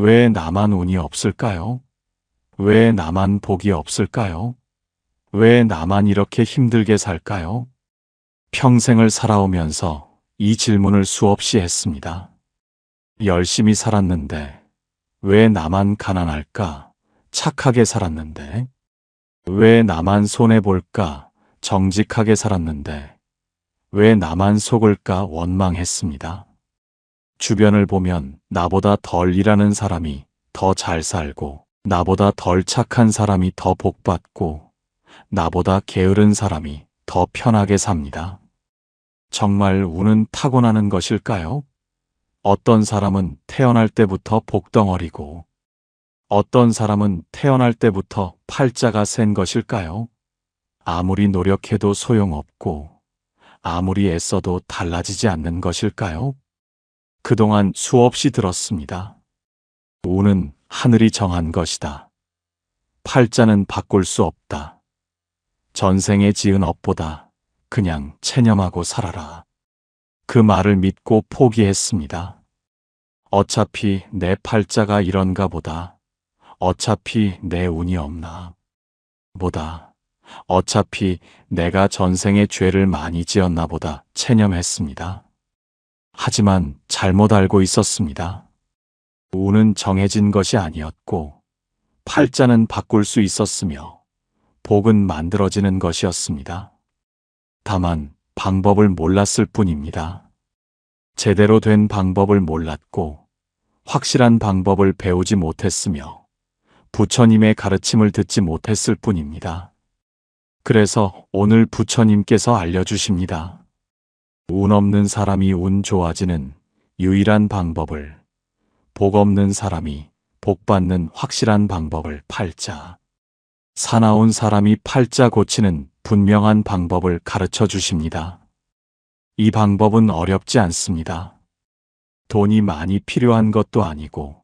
왜 나만 운이 없을까요? 왜 나만 복이 없을까요? 왜 나만 이렇게 힘들게 살까요? 평생을 살아오면서 이 질문을 수없이 했습니다. 열심히 살았는데 왜 나만 가난할까? 착하게 살았는데 왜 나만 손해볼까? 정직하게 살았는데 왜 나만 속을까? 원망했습니다. 주변을 보면 나보다 덜 일하는 사람이 더 잘 살고, 나보다 덜 착한 사람이 더 복받고, 나보다 게으른 사람이 더 편하게 삽니다. 정말 운은 타고나는 것일까요? 어떤 사람은 태어날 때부터 복덩어리고, 어떤 사람은 태어날 때부터 팔자가 센 것일까요? 아무리 노력해도 소용없고, 아무리 애써도 달라지지 않는 것일까요? 그동안 수없이 들었습니다. 운은 하늘이 정한 것이다. 팔자는 바꿀 수 없다. 전생에 지은 업보다 그냥 체념하고 살아라. 그 말을 믿고 포기했습니다. 어차피 내 팔자가 이런가 보다. 어차피 내 운이 없나 보다. 어차피 내가 전생에 죄를 많이 지었나 보다 체념했습니다. 하지만 잘못 알고 있었습니다. 운은 정해진 것이 아니었고, 팔자는 바꿀 수 있었으며, 복은 만들어지는 것이었습니다. 다만 방법을 몰랐을 뿐입니다. 제대로 된 방법을 몰랐고, 확실한 방법을 배우지 못했으며, 부처님의 가르침을 듣지 못했을 뿐입니다. 그래서 오늘 부처님께서 알려주십니다. 운 없는 사람이 운 좋아지는 유일한 방법을, 복 없는 사람이 복 받는 확실한 방법을, 팔자. 사나운 사람이 팔자 고치는 분명한 방법을 가르쳐 주십니다. 이 방법은 어렵지 않습니다. 돈이 많이 필요한 것도 아니고,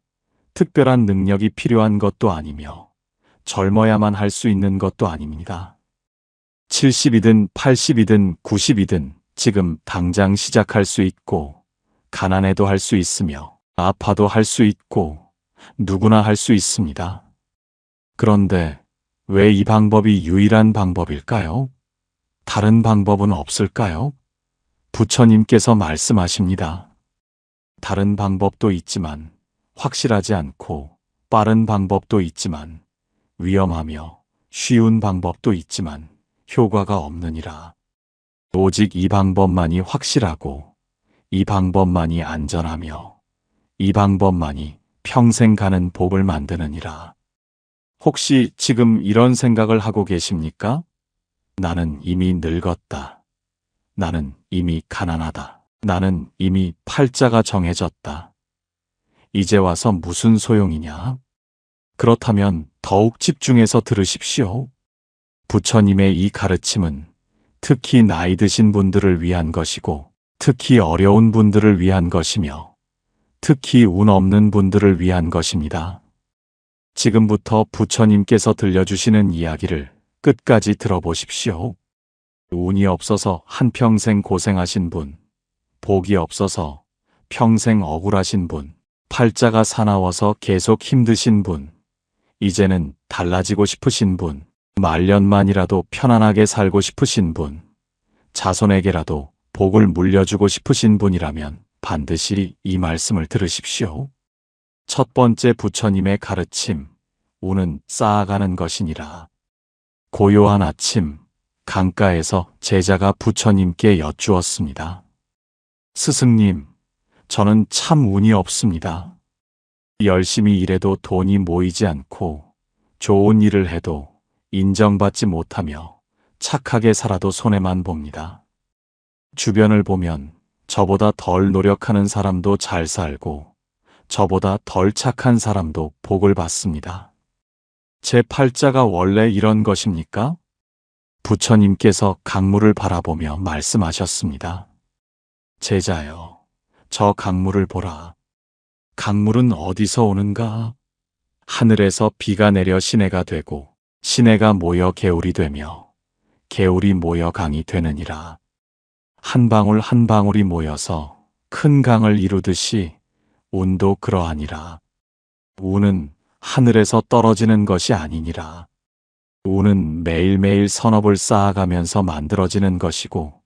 특별한 능력이 필요한 것도 아니며, 젊어야만 할 수 있는 것도 아닙니다. 70이든 80이든 90이든 지금 당장 시작할 수 있고, 가난해도 할 수 있으며, 아파도 할 수 있고, 누구나 할 수 있습니다. 그런데 왜 이 방법이 유일한 방법일까요? 다른 방법은 없을까요? 부처님께서 말씀하십니다. 다른 방법도 있지만, 확실하지 않고 빠른 방법도 있지만, 위험하며 쉬운 방법도 있지만, 효과가 없느니라. 오직 이 방법만이 확실하고, 이 방법만이 안전하며, 이 방법만이 평생 가는 복을 만드느니라. 혹시 지금 이런 생각을 하고 계십니까? 나는 이미 늙었다. 나는 이미 가난하다. 나는 이미 팔자가 정해졌다. 이제 와서 무슨 소용이냐? 그렇다면 더욱 집중해서 들으십시오. 부처님의 이 가르침은 특히 나이 드신 분들을 위한 것이고, 특히 어려운 분들을 위한 것이며, 특히 운 없는 분들을 위한 것입니다. 지금부터 부처님께서 들려주시는 이야기를 끝까지 들어보십시오. 운이 없어서 한평생 고생하신 분, 복이 없어서 평생 억울하신 분, 팔자가 사나워서 계속 힘드신 분, 이제는 달라지고 싶으신 분, 말년만이라도 편안하게 살고 싶으신 분, 자손에게라도 복을 물려주고 싶으신 분이라면 반드시 이 말씀을 들으십시오. 첫 번째 부처님의 가르침, 운은 쌓아가는 것이니라. 고요한 아침, 강가에서 제자가 부처님께 여쭈었습니다. 스승님, 저는 참 운이 없습니다. 열심히 일해도 돈이 모이지 않고, 좋은 일을 해도 인정받지 못하며, 착하게 살아도 손해만 봅니다. 주변을 보면 저보다 덜 노력하는 사람도 잘 살고, 저보다 덜 착한 사람도 복을 받습니다. 제 팔자가 원래 이런 것입니까? 부처님께서 강물을 바라보며 말씀하셨습니다. 제자여, 저 강물을 보라. 강물은 어디서 오는가? 하늘에서 비가 내려 시내가 되고, 시내가 모여 개울이 되며, 개울이 모여 강이 되느니라. 한 방울 한 방울이 모여서 큰 강을 이루듯이 운도 그러하니라. 운은 하늘에서 떨어지는 것이 아니니라. 운은 매일매일 선업을 쌓아가면서 만들어지는 것이고,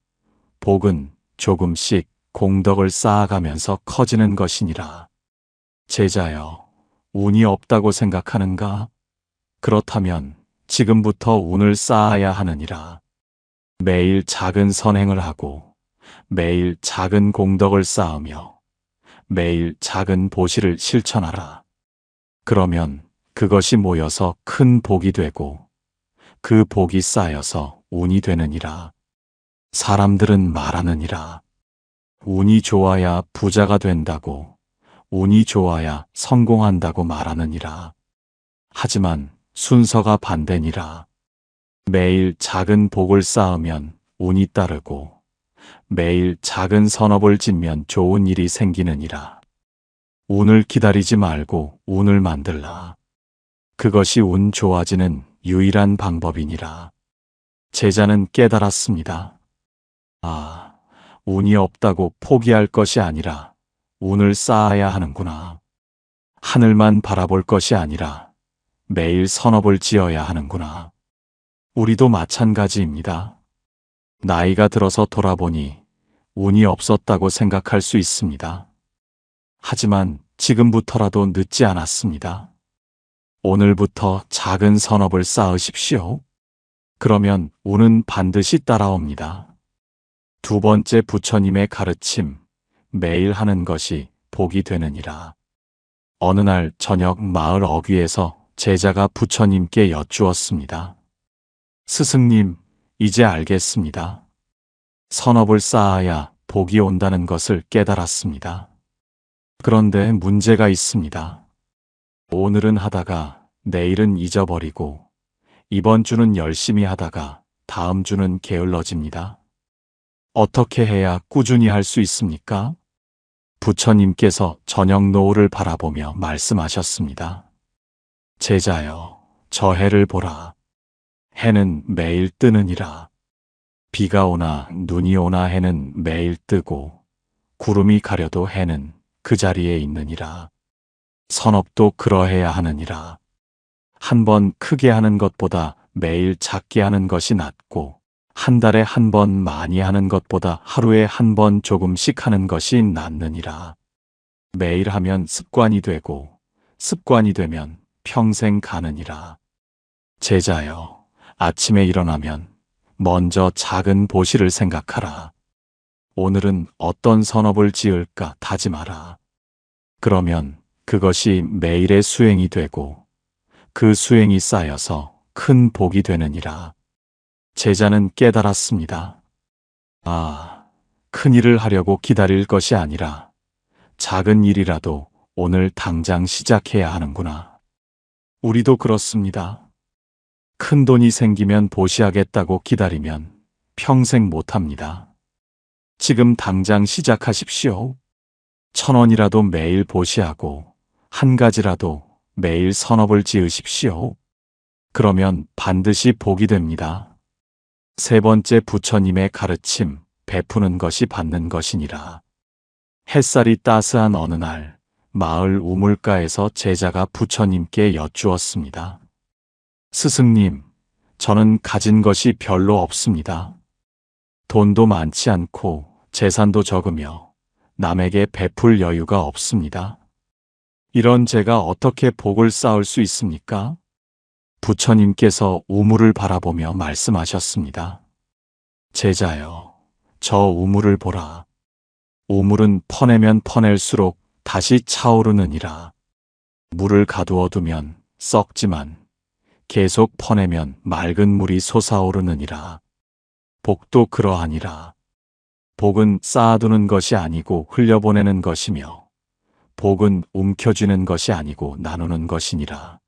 복은 조금씩 공덕을 쌓아가면서 커지는 것이니라. 제자여, 운이 없다고 생각하는가? 그렇다면 지금부터 운을 쌓아야 하느니라. 매일 작은 선행을 하고, 매일 작은 공덕을 쌓으며, 매일 작은 보시를 실천하라. 그러면 그것이 모여서 큰 복이 되고, 그 복이 쌓여서 운이 되느니라. 사람들은 말하느니라. 운이 좋아야 부자가 된다고, 운이 좋아야 성공한다고 말하느니라. 하지만 순서가 반대니라. 매일 작은 복을 쌓으면 운이 따르고, 매일 작은 선업을 짓면 좋은 일이 생기느니라. 운을 기다리지 말고 운을 만들라. 그것이 운 좋아지는 유일한 방법이니라. 제자는 깨달았습니다. 아, 운이 없다고 포기할 것이 아니라 운을 쌓아야 하는구나. 하늘만 바라볼 것이 아니라 매일 선업을 지어야 하는구나. 우리도 마찬가지입니다. 나이가 들어서 돌아보니 운이 없었다고 생각할 수 있습니다. 하지만 지금부터라도 늦지 않았습니다. 오늘부터 작은 선업을 쌓으십시오. 그러면 운은 반드시 따라옵니다. 두 번째 부처님의 가르침, 매일 하는 것이 복이 되느니라. 어느 날 저녁 마을 어귀에서 제자가 부처님께 여쭈었습니다. 스승님, 이제 알겠습니다. 선업을 쌓아야 복이 온다는 것을 깨달았습니다. 그런데 문제가 있습니다. 오늘은 하다가 내일은 잊어버리고, 이번 주는 열심히 하다가 다음 주는 게을러집니다. 어떻게 해야 꾸준히 할 수 있습니까? 부처님께서 저녁 노을을 바라보며 말씀하셨습니다. 제자여, 저 해를 보라. 해는 매일 뜨느니라. 비가 오나 눈이 오나 해는 매일 뜨고, 구름이 가려도 해는 그 자리에 있느니라. 선업도 그러해야 하느니라. 한 번 크게 하는 것보다 매일 작게 하는 것이 낫고, 한 달에 한 번 많이 하는 것보다 하루에 한 번 조금씩 하는 것이 낫느니라. 매일 하면 습관이 되고, 습관이 되면 평생 가느니라. 제자여, 아침에 일어나면 먼저 작은 보시를 생각하라. 오늘은 어떤 선업을 지을까 다짐하라. 그러면 그것이 매일의 수행이 되고, 그 수행이 쌓여서 큰 복이 되느니라. 제자는 깨달았습니다. 아, 큰 일을 하려고 기다릴 것이 아니라 작은 일이라도 오늘 당장 시작해야 하는구나. 우리도 그렇습니다. 큰 돈이 생기면 보시하겠다고 기다리면 평생 못합니다. 지금 당장 시작하십시오. 1,000원이라도 매일 보시하고 한 가지라도 매일 선업을 지으십시오. 그러면 반드시 복이 됩니다. 세 번째 부처님의 가르침, 베푸는 것이 받는 것이니라. 햇살이 따스한 어느 날, 마을 우물가에서 제자가 부처님께 여쭈었습니다. 스승님, 저는 가진 것이 별로 없습니다. 돈도 많지 않고 재산도 적으며 남에게 베풀 여유가 없습니다. 이런 제가 어떻게 복을 쌓을 수 있습니까? 부처님께서 우물을 바라보며 말씀하셨습니다. 제자여, 저 우물을 보라. 우물은 퍼내면 퍼낼수록 다시 차오르느니라. 물을 가두어 두면 썩지만 계속 퍼내면 맑은 물이 솟아오르느니라. 복도 그러하니라. 복은 쌓아두는 것이 아니고 흘려보내는 것이며, 복은 움켜쥐는 것이 아니고 나누는 것이니라.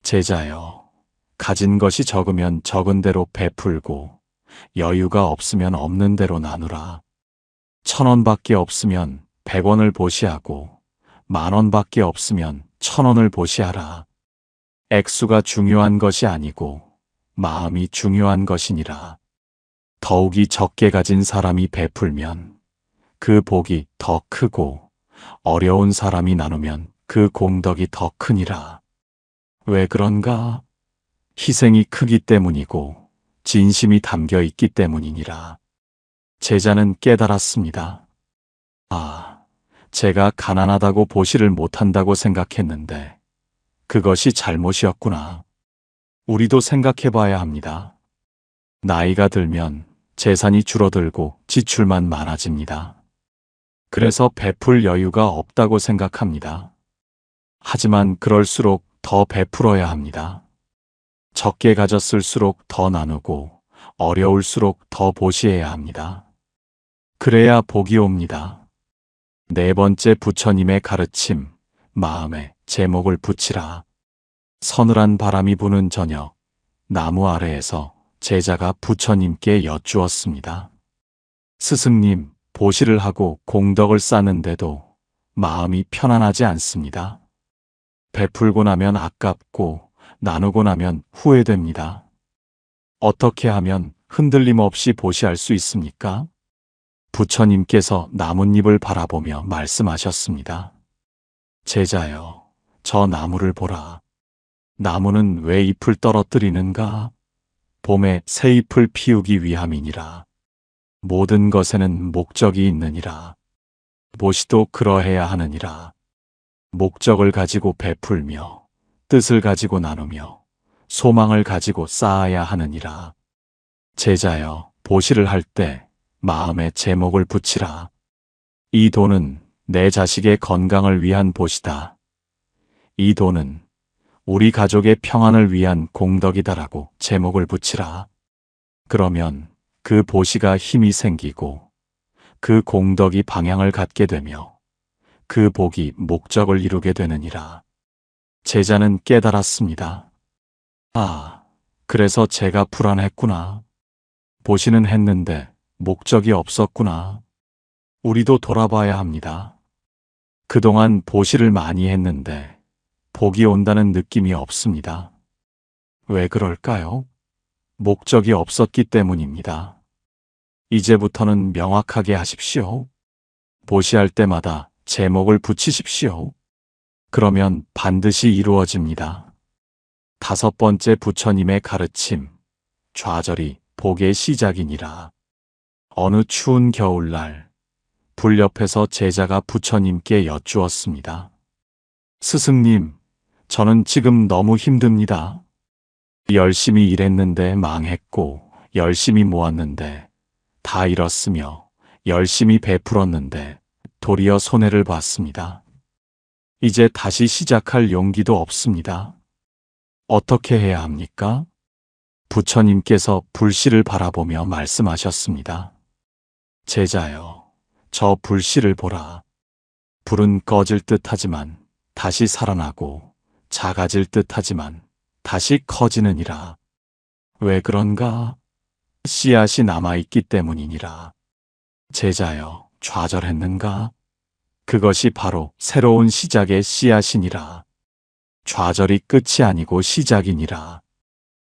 제자여, 가진 것이 적으면 적은 대로 베풀고, 여유가 없으면 없는 대로 나누라. 1,000원밖에 없으면 100원을 보시하고, 10,000원밖에 없으면 1,000원을 보시하라. 액수가 중요한 것이 아니고 마음이 중요한 것이니라. 더욱이 적게 가진 사람이 베풀면 그 복이 더 크고, 어려운 사람이 나누면 그 공덕이 더 크니라. 왜 그런가? 희생이 크기 때문이고 진심이 담겨 있기 때문이니라. 제자는 깨달았습니다. 아, 제가 가난하다고 보시를 못한다고 생각했는데 그것이 잘못이었구나. 우리도 생각해 봐야 합니다. 나이가 들면 재산이 줄어들고 지출만 많아집니다. 그래서 베풀 여유가 없다고 생각합니다. 하지만 그럴수록 더 베풀어야 합니다. 적게 가졌을수록 더 나누고 어려울수록 더 보시해야 합니다. 그래야 복이 옵니다. 네 번째 부처님의 가르침, 마음에 제목을 붙이라. 서늘한 바람이 부는 저녁, 나무 아래에서 제자가 부처님께 여쭈었습니다. 스승님, 보시를 하고 공덕을 쌓는데도 마음이 편안하지 않습니다. 베풀고 나면 아깝고 나누고 나면 후회됩니다. 어떻게 하면 흔들림 없이 보시할 수 있습니까? 부처님께서 나뭇잎을 바라보며 말씀하셨습니다. 제자여, 저 나무를 보라. 나무는 왜 잎을 떨어뜨리는가? 봄에 새 잎을 피우기 위함이니라. 모든 것에는 목적이 있느니라. 보시도 그러해야 하느니라. 목적을 가지고 베풀며 뜻을 가지고 나누며 소망을 가지고 쌓아야 하느니라. 제자여, 보시를 할 때 마음에 제목을 붙이라. 이 돈은 내 자식의 건강을 위한 보시다. 이 돈은 우리 가족의 평안을 위한 공덕이다라고 제목을 붙이라. 그러면 그 보시가 힘이 생기고 그 공덕이 방향을 갖게 되며 그 복이 목적을 이루게 되느니라. 제자는 깨달았습니다. 아, 그래서 제가 불안했구나. 보시는 했는데 목적이 없었구나. 우리도 돌아봐야 합니다. 그동안 보시를 많이 했는데 복이 온다는 느낌이 없습니다. 왜 그럴까요? 목적이 없었기 때문입니다. 이제부터는 명확하게 하십시오. 보시할 때마다 제목을 붙이십시오. 그러면 반드시 이루어집니다. 다섯 번째 부처님의 가르침, 좌절이 복의 시작이니라. 어느 추운 겨울날, 불 옆에서 제자가 부처님께 여쭈었습니다. 스승님, 저는 지금 너무 힘듭니다. 열심히 일했는데 망했고, 열심히 모았는데 다 잃었으며, 열심히 베풀었는데 도리어 손해를 봤습니다. 이제 다시 시작할 용기도 없습니다. 어떻게 해야 합니까? 부처님께서 불씨를 바라보며 말씀하셨습니다. 제자여, 저 불씨를 보라. 불은 꺼질 듯하지만 다시 살아나고 작아질 듯하지만 다시 커지느니라. 왜 그런가? 씨앗이 남아있기 때문이니라. 제자여, 좌절했는가? 그것이 바로 새로운 시작의 씨앗이니라. 좌절이 끝이 아니고 시작이니라.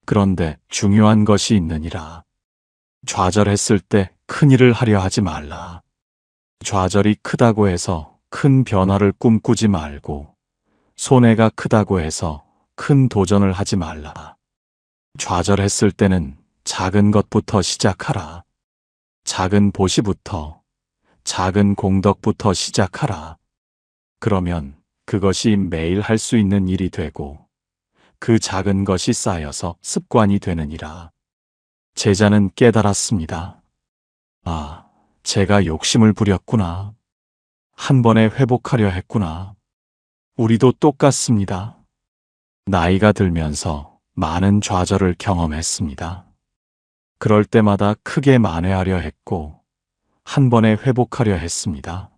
그런데 중요한 것이 있느니라. 좌절했을 때 큰일을 하려 하지 말라. 좌절이 크다고 해서 큰 변화를 꿈꾸지 말고 손해가 크다고 해서 큰 도전을 하지 말라. 좌절했을 때는 작은 것부터 시작하라. 작은 보시부터, 작은 공덕부터 시작하라. 그러면 그것이 매일 할 수 있는 일이 되고 그 작은 것이 쌓여서 습관이 되느니라. 제자는 깨달았습니다. 아, 제가 욕심을 부렸구나. 한 번에 회복하려 했구나. 우리도 똑같습니다. 나이가 들면서 많은 좌절을 경험했습니다. 그럴 때마다 크게 만회하려 했고 한 번에 회복하려 했습니다.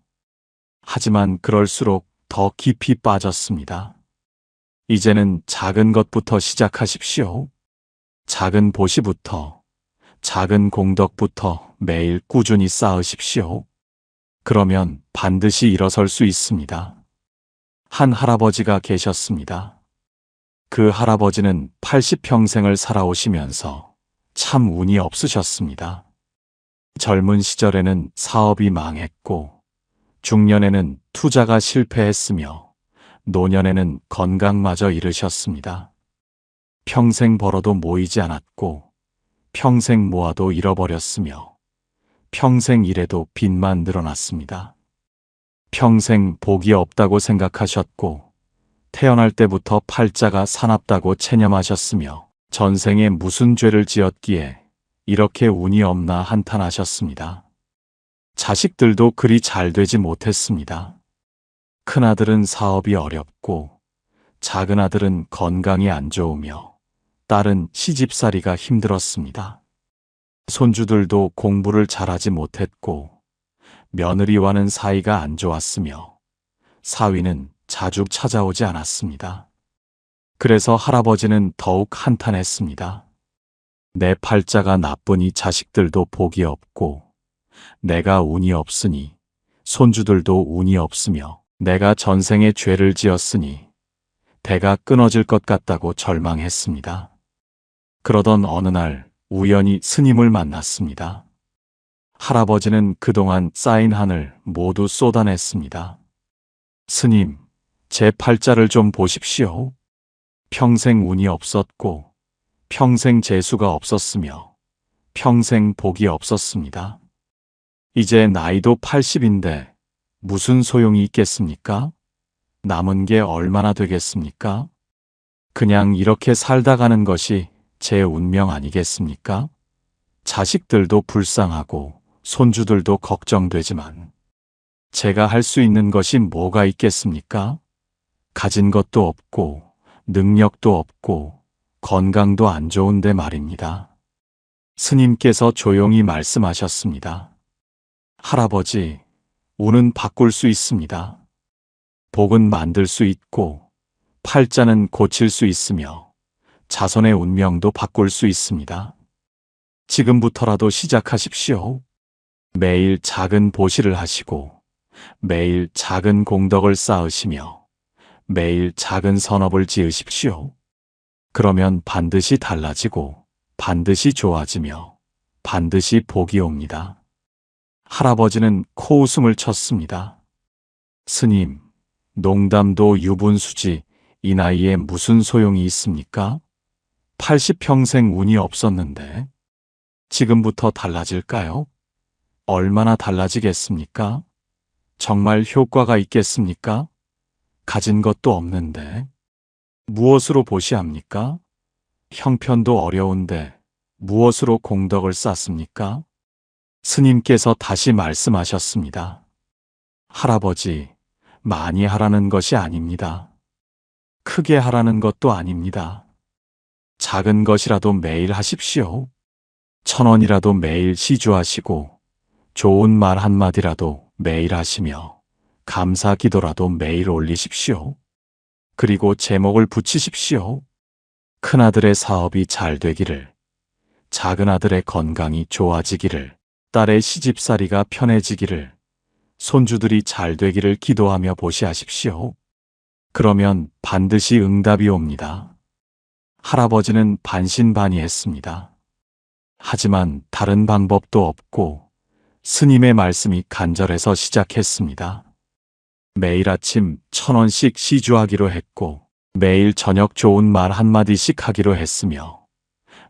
하지만 그럴수록 더 깊이 빠졌습니다. 이제는 작은 것부터 시작하십시오. 작은 보시부터, 작은 공덕부터 매일 꾸준히 쌓으십시오. 그러면 반드시 일어설 수 있습니다. 한 할아버지가 계셨습니다. 그 할아버지는 80평생을 살아오시면서 참 운이 없으셨습니다. 젊은 시절에는 사업이 망했고 중년에는 투자가 실패했으며 노년에는 건강마저 잃으셨습니다. 평생 벌어도 모이지 않았고 평생 모아도 잃어버렸으며 평생 일해도 빚만 늘어났습니다. 평생 복이 없다고 생각하셨고 태어날 때부터 팔자가 사납다고 체념하셨으며 전생에 무슨 죄를 지었기에 이렇게 운이 없나 한탄하셨습니다. 자식들도 그리 잘 되지 못했습니다. 큰아들은 사업이 어렵고 작은아들은 건강이 안 좋으며 딸은 시집살이가 힘들었습니다. 손주들도 공부를 잘하지 못했고 며느리와는 사이가 안 좋았으며 사위는 자주 찾아오지 않았습니다. 그래서 할아버지는 더욱 한탄했습니다. 내 팔자가 나쁘니 자식들도 복이 없고 내가 운이 없으니 손주들도 운이 없으며 내가 전생에 죄를 지었으니 대가 끊어질 것 같다고 절망했습니다. 그러던 어느 날 우연히 스님을 만났습니다. 할아버지는 그동안 쌓인 한을 모두 쏟아냈습니다. 스님, 제 팔자를 좀 보십시오. 평생 운이 없었고 평생 재수가 없었으며 평생 복이 없었습니다. 이제 나이도 80인데 무슨 소용이 있겠습니까? 남은 게 얼마나 되겠습니까? 그냥 이렇게 살다 가는 것이 제 운명 아니겠습니까? 자식들도 불쌍하고 손주들도 걱정되지만 제가 할 수 있는 것이 뭐가 있겠습니까? 가진 것도 없고 능력도 없고 건강도 안 좋은데 말입니다. 스님께서 조용히 말씀하셨습니다. 할아버지, 운은 바꿀 수 있습니다. 복은 만들 수 있고 팔자는 고칠 수 있으며 자손의 운명도 바꿀 수 있습니다. 지금부터라도 시작하십시오. 매일 작은 보시를 하시고 매일 작은 공덕을 쌓으시며 매일 작은 선업을 지으십시오. 그러면 반드시 달라지고 반드시 좋아지며 반드시 복이 옵니다. 할아버지는 코웃음을 쳤습니다. 스님, 농담도 유분수지 이 나이에 무슨 소용이 있습니까? 80평생 운이 없었는데 지금부터 달라질까요? 얼마나 달라지겠습니까? 정말 효과가 있겠습니까? 가진 것도 없는데 무엇으로 보시합니까? 형편도 어려운데 무엇으로 공덕을 쌓습니까? 스님께서 다시 말씀하셨습니다. 할아버지, 많이 하라는 것이 아닙니다. 크게 하라는 것도 아닙니다. 작은 것이라도 매일 하십시오. 1,000원이라도 매일 시주하시고 좋은 말 한마디라도 매일 하시며 감사 기도라도 매일 올리십시오. 그리고 제목을 붙이십시오. 큰아들의 사업이 잘 되기를, 작은아들의 건강이 좋아지기를, 딸의 시집살이가 편해지기를, 손주들이 잘 되기를 기도하며 보시하십시오. 그러면 반드시 응답이 옵니다. 할아버지는 반신반의했습니다. 하지만 다른 방법도 없고 스님의 말씀이 간절해서 시작했습니다. 매일 아침 1,000원씩 시주하기로 했고 매일 저녁 좋은 말 한마디씩 하기로 했으며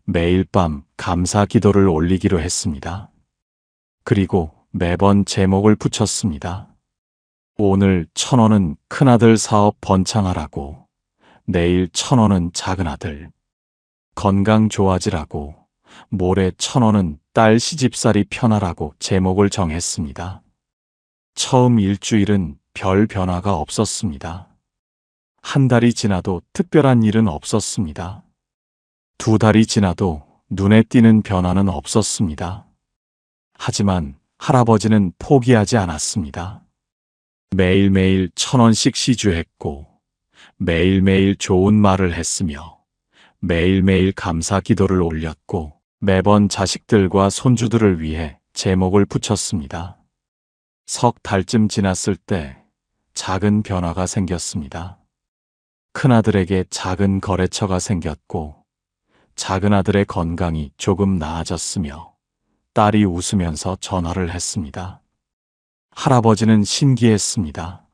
매일 밤 감사 기도를 올리기로 했습니다. 그리고 매번 제목을 붙였습니다. 오늘 1,000원은 큰아들 사업 번창하라고, 내일 1,000원은 작은아들 건강 좋아지라고, 모레 1,000원은 딸 시집살이 편하라고 제목을 정했습니다. 처음 일주일은 별 변화가 없었습니다. 한 달이 지나도 특별한 일은 없었습니다. 2달이 지나도 눈에 띄는 변화는 없었습니다. 하지만 할아버지는 포기하지 않았습니다. 매일매일 1,000원씩 시주했고 매일매일 좋은 말을 했으며 매일매일 감사 기도를 올렸고 매번 자식들과 손주들을 위해 제목을 붙였습니다. 석 달쯤 지났을 때 작은 변화가 생겼습니다. 큰아들에게 작은 거래처가 생겼고 작은아들의 건강이 조금 나아졌으며 딸이 웃으면서 전화를 했습니다. 할아버지는 신기했습니다.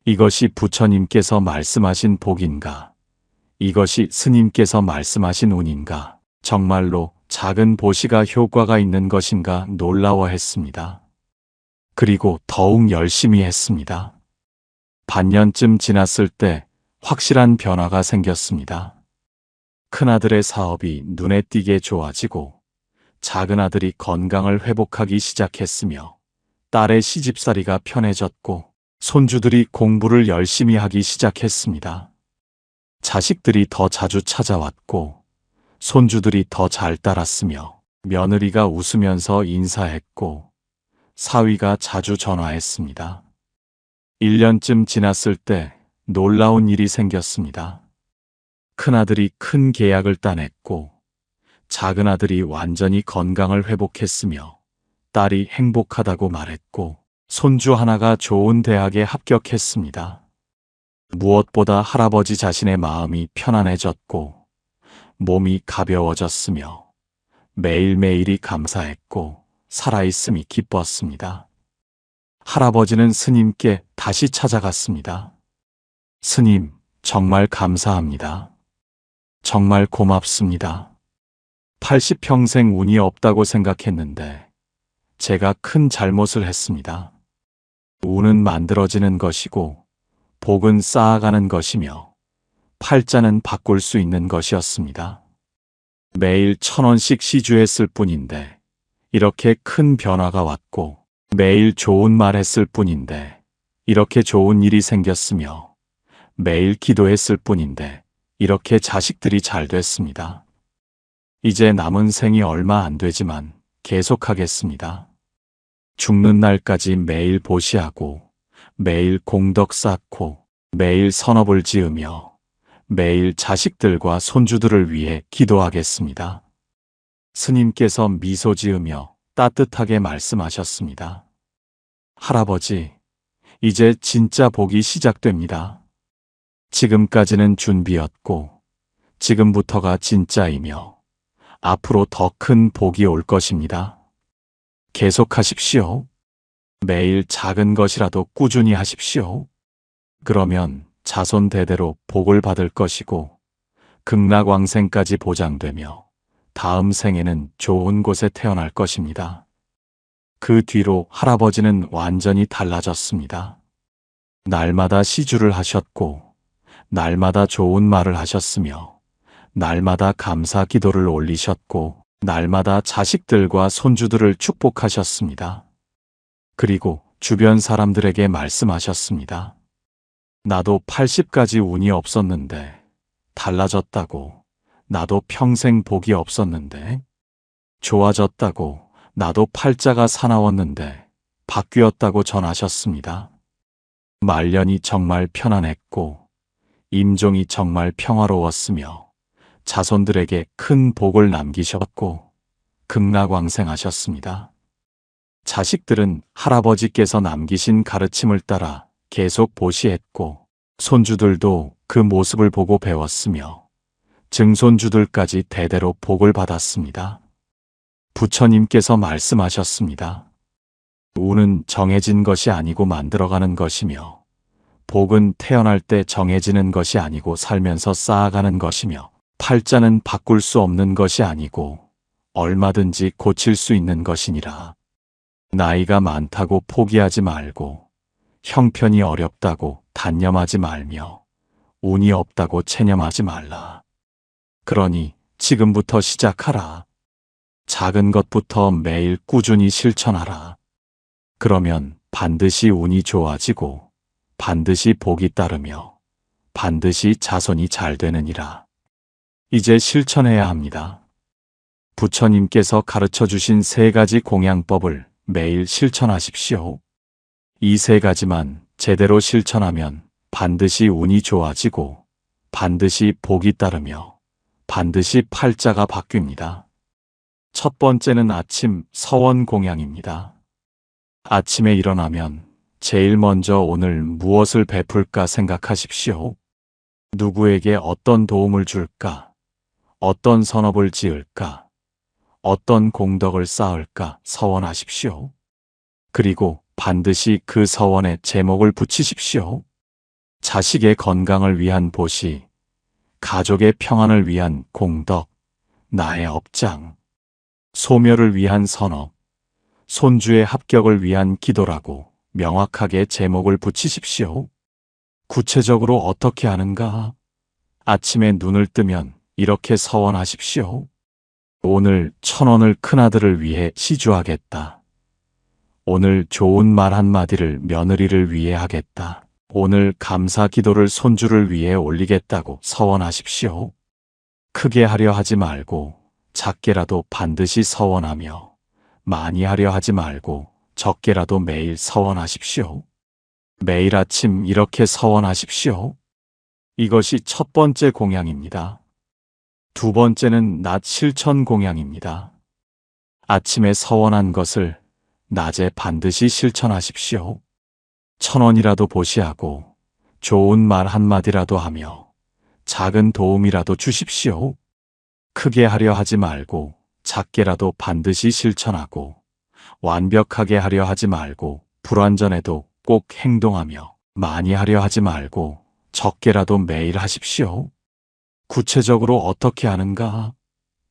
이것이 부처님께서 말씀하신 복인가? 이것이 스님께서 말씀하신 운인가? 정말로 작은 보시가 효과가 있는 것인가 놀라워했습니다. 그리고 더욱 열심히 했습니다. 반년쯤 지났을 때 확실한 변화가 생겼습니다. 큰아들의 사업이 눈에 띄게 좋아지고 작은아들이 건강을 회복하기 시작했으며 딸의 시집살이가 편해졌고 손주들이 공부를 열심히 하기 시작했습니다. 자식들이 더 자주 찾아왔고 손주들이 더 잘 따랐으며 며느리가 웃으면서 인사했고 사위가 자주 전화했습니다. 1년쯤 지났을 때 놀라운 일이 생겼습니다. 큰아들이 큰 계약을 따냈고 작은아들이 완전히 건강을 회복했으며 딸이 행복하다고 말했고 손주 하나가 좋은 대학에 합격했습니다. 무엇보다 할아버지 자신의 마음이 편안해졌고 몸이 가벼워졌으며 매일매일이 감사했고 살아있음이 기뻤습니다. 할아버지는 스님께 다시 찾아갔습니다. 스님, 정말 감사합니다. 정말 고맙습니다. 80평생 운이 없다고 생각했는데 제가 큰 잘못을 했습니다. 운은 만들어지는 것이고 복은 쌓아가는 것이며 팔자는 바꿀 수 있는 것이었습니다. 매일 1,000원씩 시주했을 뿐인데 이렇게 큰 변화가 왔고 매일 좋은 말 했을 뿐인데 이렇게 좋은 일이 생겼으며 매일 기도했을 뿐인데 이렇게 자식들이 잘 됐습니다. 이제 남은 생이 얼마 안 되지만 계속하겠습니다. 죽는 날까지 매일 보시하고 매일 공덕 쌓고 매일 선업을 지으며 매일 자식들과 손주들을 위해 기도하겠습니다. 스님께서 미소 지으며 따뜻하게 말씀하셨습니다. 할아버지, 이제 진짜 복이 시작됩니다. 지금까지는 준비였고 지금부터가 진짜이며 앞으로 더 큰 복이 올 것입니다. 계속하십시오. 매일 작은 것이라도 꾸준히 하십시오. 그러면 자손 대대로 복을 받을 것이고 극락왕생까지 보장되며 다음 생에는 좋은 곳에 태어날 것입니다. 그 뒤로 할아버지는 완전히 달라졌습니다. 날마다 시주를 하셨고 날마다 좋은 말을 하셨으며 날마다 감사 기도를 올리셨고 날마다 자식들과 손주들을 축복하셨습니다. 그리고 주변 사람들에게 말씀하셨습니다. 나도 80까지 운이 없었는데 달라졌다고, 나도 평생 복이 없었는데 좋아졌다고, 나도 팔자가 사나웠는데 바뀌었다고 전하셨습니다. 말년이 정말 편안했고 임종이 정말 평화로웠으며 자손들에게 큰 복을 남기셨고 극락왕생하셨습니다. 자식들은 할아버지께서 남기신 가르침을 따라 계속 보시했고 손주들도 그 모습을 보고 배웠으며 증손주들까지 대대로 복을 받았습니다. 부처님께서 말씀하셨습니다. 운은 정해진 것이 아니고 만들어가는 것이며 복은 태어날 때 정해지는 것이 아니고 살면서 쌓아가는 것이며 팔자는 바꿀 수 없는 것이 아니고 얼마든지 고칠 수 있는 것이니라. 나이가 많다고 포기하지 말고 형편이 어렵다고 단념하지 말며 운이 없다고 체념하지 말라. 그러니 지금부터 시작하라. 작은 것부터 매일 꾸준히 실천하라. 그러면 반드시 운이 좋아지고 반드시 복이 따르며 반드시 자손이 잘 되느니라. 이제 실천해야 합니다. 부처님께서 가르쳐 주신 3가지 공양법을 매일 실천하십시오. 이 3가지만 제대로 실천하면 반드시 운이 좋아지고 반드시 복이 따르며 반드시 팔자가 바뀝니다. 첫 번째는 아침 서원 공양입니다. 아침에 일어나면 제일 먼저 오늘 무엇을 베풀까 생각하십시오. 누구에게 어떤 도움을 줄까? 어떤 선업을 지을까? 어떤 공덕을 쌓을까 서원하십시오. 그리고 반드시 그 서원에 제목을 붙이십시오. 자식의 건강을 위한 보시, 가족의 평안을 위한 공덕, 나의 업장, 소멸을 위한 선업, 손주의 합격을 위한 기도라고 명확하게 제목을 붙이십시오. 구체적으로 어떻게 하는가? 아침에 눈을 뜨면 이렇게 서원하십시오. 오늘 1,000원을 큰아들을 위해 시주하겠다. 오늘 좋은 말 한마디를 며느리를 위해 하겠다. 오늘 감사 기도를 손주를 위해 올리겠다고 서원하십시오. 크게 하려 하지 말고 작게라도 반드시 서원하며 많이 하려 하지 말고 적게라도 매일 서원하십시오. 매일 아침 이렇게 서원하십시오. 이것이 첫 번째 공양입니다. 두 번째는 낮 실천 공양입니다. 아침에 서원한 것을 낮에 반드시 실천하십시오. 1,000원이라도 보시하고 좋은 말 한마디라도 하며 작은 도움이라도 주십시오. 크게 하려 하지 말고 작게라도 반드시 실천하고 완벽하게 하려 하지 말고 불완전해도 꼭 행동하며 많이 하려 하지 말고 적게라도 매일 하십시오. 구체적으로 어떻게 하는가?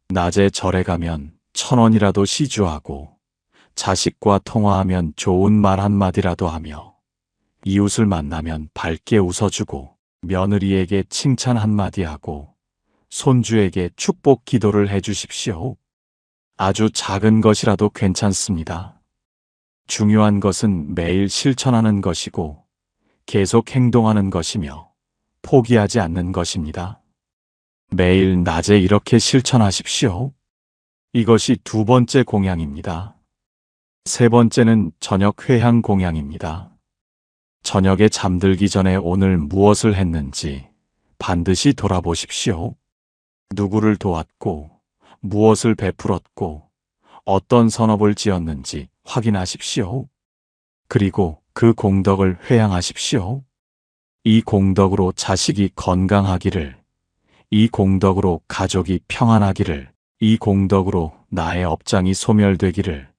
낮에 절에 가면 1,000원이라도 시주하고 자식과 통화하면 좋은 말 한마디라도 하며 이웃을 만나면 밝게 웃어주고 며느리에게 칭찬 한마디 하고 손주에게 축복 기도를 해주십시오. 아주 작은 것이라도 괜찮습니다. 중요한 것은 매일 실천하는 것이고 계속 행동하는 것이며 포기하지 않는 것입니다. 매일 낮에 이렇게 실천하십시오. 이것이 두 번째 공양입니다. 세 번째는 저녁 회향 공양입니다. 저녁에 잠들기 전에 오늘 무엇을 했는지 반드시 돌아보십시오. 누구를 도왔고, 무엇을 베풀었고, 어떤 선업을 지었는지 확인하십시오. 그리고 그 공덕을 회향하십시오. 이 공덕으로 자식이 건강하기를, 이 공덕으로 가족이 평안하기를, 이 공덕으로 나의 업장이 소멸되기를,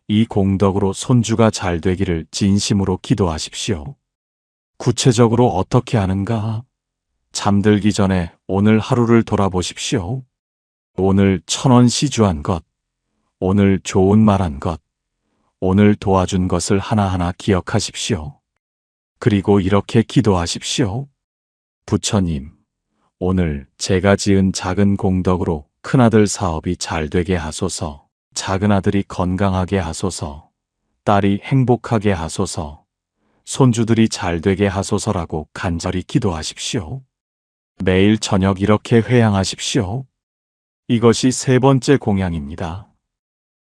이 공덕으로 손주가 잘 되기를 진심으로 기도하십시오. 구체적으로 어떻게 하는가? 잠들기 전에 오늘 하루를 돌아보십시오. 오늘 1,000원 시주한 것, 오늘 좋은 말한 것, 오늘 도와준 것을 하나하나 기억하십시오. 그리고 이렇게 기도하십시오. 부처님, 오늘 제가 지은 작은 공덕으로 큰아들 사업이 잘 되게 하소서, 작은아들이 건강하게 하소서, 딸이 행복하게 하소서, 손주들이 잘 되게 하소서라고 간절히 기도하십시오. 매일 저녁 이렇게 회향하십시오. 이것이 세 번째 공양입니다.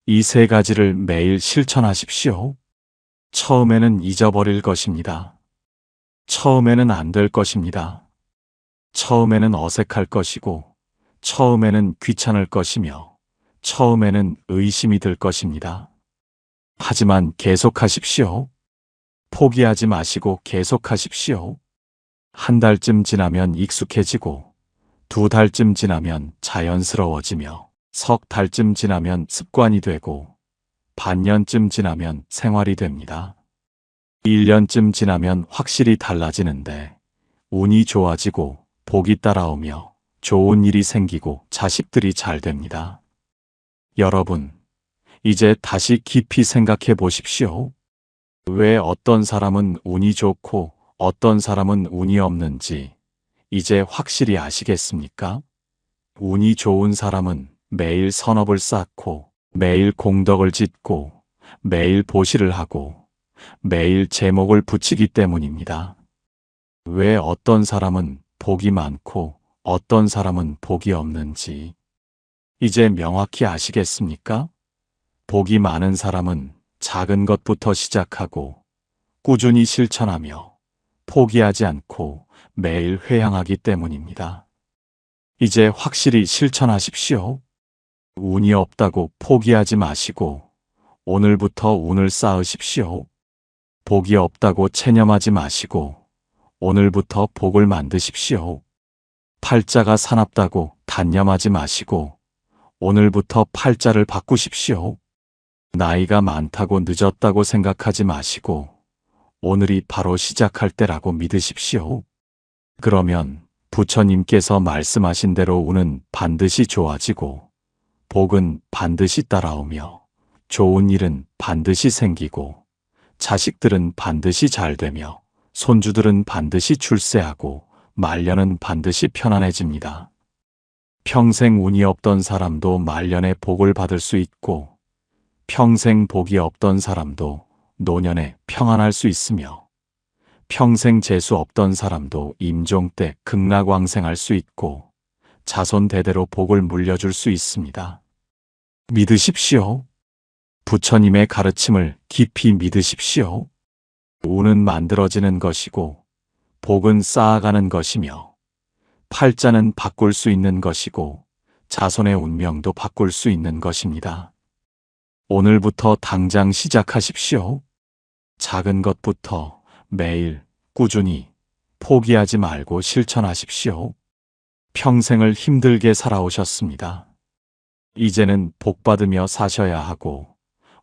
이 세 가지를 매일 실천하십시오. 처음에는 잊어버릴 것입니다. 처음에는 안 될 것입니다. 처음에는 어색할 것이고, 처음에는 귀찮을 것이며, 처음에는 의심이 들 것입니다. 하지만 계속하십시오. 포기하지 마시고 계속하십시오. 한 달쯤 지나면 익숙해지고, 2달쯤 지나면 자연스러워지며, 3달쯤 지나면 습관이 되고, 반년쯤 지나면 생활이 됩니다. 1년쯤 지나면 확실히 달라지는데, 운이 좋아지고, 복이 따라오며, 좋은 일이 생기고, 자식들이 잘 됩니다. 여러분, 이제 다시 깊이 생각해 보십시오. 왜 어떤 사람은 운이 좋고 어떤 사람은 운이 없는지 이제 확실히 아시겠습니까? 운이 좋은 사람은 매일 선업을 쌓고 매일 공덕을 짓고 매일 보시를 하고 매일 제목을 붙이기 때문입니다. 왜 어떤 사람은 복이 많고 어떤 사람은 복이 없는지 이제 명확히 아시겠습니까? 복이 많은 사람은 작은 것부터 시작하고 꾸준히 실천하며 포기하지 않고 매일 회향하기 때문입니다. 이제 확실히 실천하십시오. 운이 없다고 포기하지 마시고 오늘부터 운을 쌓으십시오. 복이 없다고 체념하지 마시고 오늘부터 복을 만드십시오. 팔자가 사납다고 단념하지 마시고 오늘부터 팔자를 바꾸십시오. 나이가 많다고 늦었다고 생각하지 마시고 오늘이 바로 시작할 때라고 믿으십시오. 그러면 부처님께서 말씀하신 대로 운은 반드시 좋아지고 복은 반드시 따라오며 좋은 일은 반드시 생기고 자식들은 반드시 잘되며 손주들은 반드시 출세하고 말년은 반드시 편안해집니다. 평생 운이 없던 사람도 말년에 복을 받을 수 있고 평생 복이 없던 사람도 노년에 평안할 수 있으며 평생 재수 없던 사람도 임종 때 극락왕생할 수 있고 자손 대대로 복을 물려줄 수 있습니다. 믿으십시오. 부처님의 가르침을 깊이 믿으십시오. 운은 만들어지는 것이고 복은 쌓아가는 것이며 팔자는 바꿀 수 있는 것이고 자손의 운명도 바꿀 수 있는 것입니다. 오늘부터 당장 시작하십시오. 작은 것부터 매일 꾸준히 포기하지 말고 실천하십시오. 평생을 힘들게 살아오셨습니다. 이제는 복받으며 사셔야 하고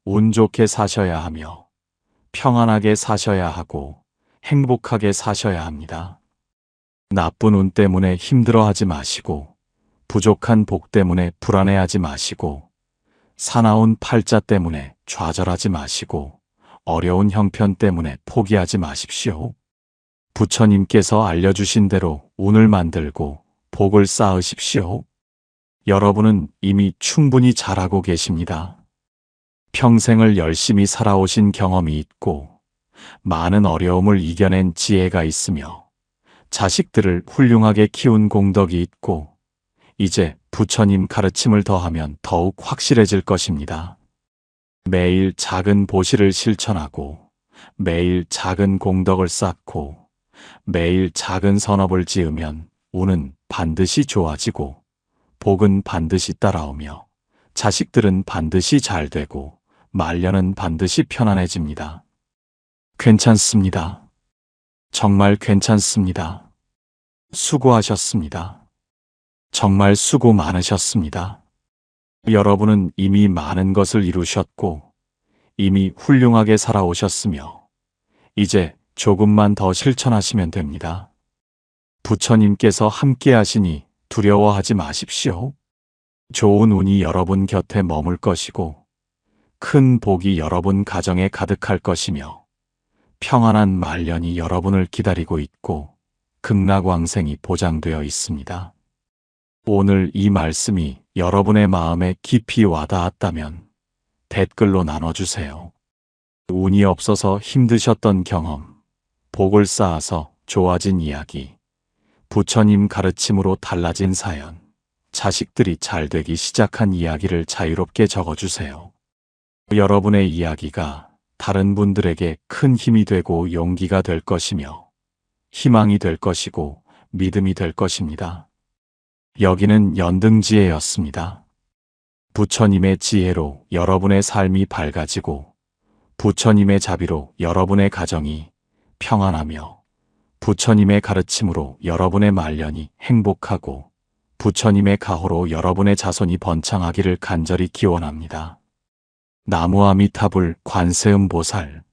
운 좋게 사셔야 하며 평안하게 사셔야 하고 행복하게 사셔야 합니다. 나쁜 운 때문에 힘들어하지 마시고 부족한 복 때문에 불안해하지 마시고 사나운 팔자 때문에 좌절하지 마시고 어려운 형편 때문에 포기하지 마십시오. 부처님께서 알려주신 대로 운을 만들고 복을 쌓으십시오. 여러분은 이미 충분히 잘하고 계십니다. 평생을 열심히 살아오신 경험이 있고 많은 어려움을 이겨낸 지혜가 있으며 자식들을 훌륭하게 키운 공덕이 있고 이제 부처님 가르침을 더하면 더욱 확실해질 것입니다. 매일 작은 보시를 실천하고 매일 작은 공덕을 쌓고 매일 작은 선업을 지으면 운은 반드시 좋아지고 복은 반드시 따라오며 자식들은 반드시 잘되고 말년은 반드시 편안해집니다. 괜찮습니다. 정말 괜찮습니다. 수고하셨습니다. 정말 수고 많으셨습니다. 여러분은 이미 많은 것을 이루셨고 이미 훌륭하게 살아오셨으며 이제 조금만 더 실천하시면 됩니다. 부처님께서 함께 하시니 두려워하지 마십시오. 좋은 운이 여러분 곁에 머물 것이고 큰 복이 여러분 가정에 가득할 것이며 평안한 말년이 여러분을 기다리고 있고 극락왕생이 보장되어 있습니다. 오늘 이 말씀이 여러분의 마음에 깊이 와닿았다면 댓글로 나눠주세요. 운이 없어서 힘드셨던 경험, 복을 쌓아서 좋아진 이야기, 부처님 가르침으로 달라진 사연, 자식들이 잘되기 시작한 이야기를 자유롭게 적어주세요. 여러분의 이야기가 다른 분들에게 큰 힘이 되고 용기가 될 것이며 희망이 될 것이고 믿음이 될 것입니다. 여기는 연등지혜였습니다. 부처님의 지혜로 여러분의 삶이 밝아지고 부처님의 자비로 여러분의 가정이 평안하며 부처님의 가르침으로 여러분의 말년이 행복하고 부처님의 가호로 여러분의 자손이 번창하기를 간절히 기원합니다. 나무아미타불 관세음보살